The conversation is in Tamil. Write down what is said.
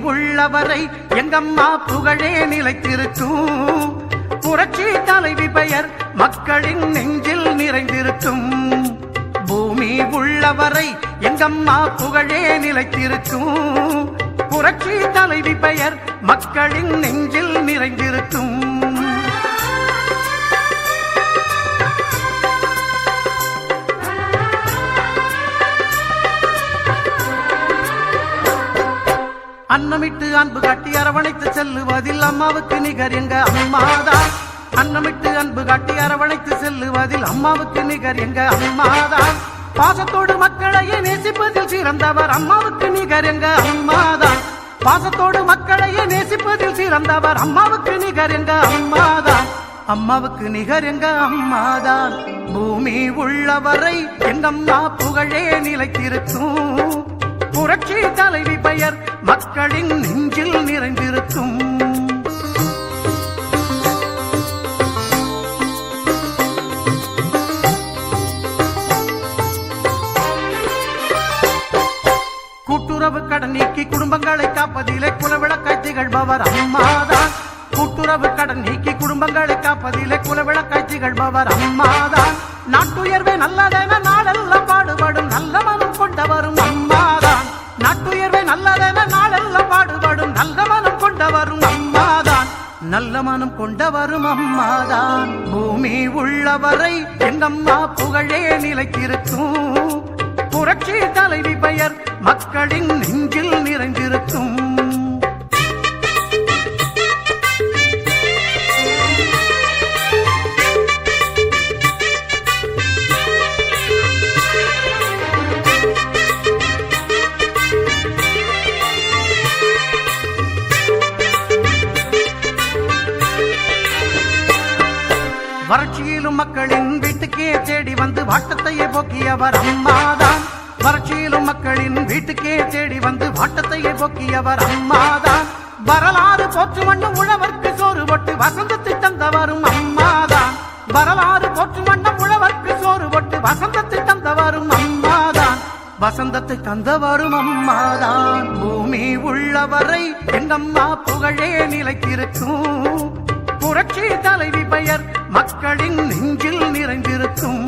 உள்ளவரை எங்கம்மா புகழே நிலைத்திருக்கும். புரட்சி தலைவி பெயர் மக்களின் நெஞ்சில் நிறைந்திருக்கும். பூமி உள்ளவரை எங்கம்மா புகழே நிலைத்திருக்கும். புரட்சி தலைவி பெயர் மக்களின் நெஞ்சில் நிறைந்திருக்கும். அன்னமிட்டு அன்பு காட்டி அரவணைத்து செல்லுவதில் அம்மாவுக்கு நிகர் எங்க அம்மாதான். அன்னமிட்டு அன்பு காட்டி அரவணைத்து செல்லுவதில் அம்மாவுக்கு நிகர் எங்க அம்மாதான். பாசத்தோடு மக்களையே நேசிப்பதில் சிறந்தவர் அம்மாவுக்கு நிகர் எங்க அம்மாதான். பாசத்தோடு மக்களையே நேசிப்பதில் சிறந்தவர் அம்மாவுக்கு நிகர் எங்க அம்மாதான். அம்மாவுக்கு நிகர் எங்க அம்மாதான். பூமி உள்ளவரை எங்கம்மா புகழே நிலைத்திருக்கும். புரட்சி தலைவி பெயர் மக்களின் நெஞ்சில் நிறைந்திருக்கும். கூட்டுறவு கடன் நீக்கி குடும்பங்களை காப்பதிலே குலவிளக்காய் திகழ்பவர் அம்மாதான். கூட்டுறவு கடன் நீக்கி குடும்பங்களை காப்பதிலே குலவிளக்காய் திகழ்பவர் அம்மாதான். நாட்டுயர்வே நல்லதென நாடெல்லாம் பாடுபடும் நல்ல மனம் கொண்டவரும் அம்மாதான். நாட்டுயர்வே நல்லதென நாடெல்லாம் பாடுபடும் நல்ல மனம் கொண்டவரும் அம்மாதான். நல்ல மனம் கொண்டவரும் அம்மாதான். பூமி உள்ளவரை எங்கம்மா புகழே நிலைத்திருக்கும். புரட்சி தலைவி பெயர் மக்களின் நெஞ்சில் நிறைந்திருக்கும். வறட்சியிலும் மக்களின் வீட்டுக்கே தேடி வந்து வாட்டத்தையே போக்கியவர் அம்மாதான். வறட்சியிலும் மக்களின் வீட்டுக்கே தேடி வந்து வாட்டத்தையே போக்கியவர் அம்மாதான். வரலாறு போற்று வண்ணம் உழவர்க்கு சோறு போட்டு வசந்தத்தை தந்தவரும் அம்மாதான். வரலாறு போற்று வண்ணம் உழவர்க்கு சோறு போட்டு வசந்தத்தை தந்தவரும் அம்மாதான். வசந்தத்தை தந்தவரும் அம்மாதான். பூமி உள்ளவரை எங்கம்மா புகழே நிலைத்திருக்கும். புரட்சி தலைவி பெயர் மக்களின் நெஞ்சில் நிறைந்திருக்கும்.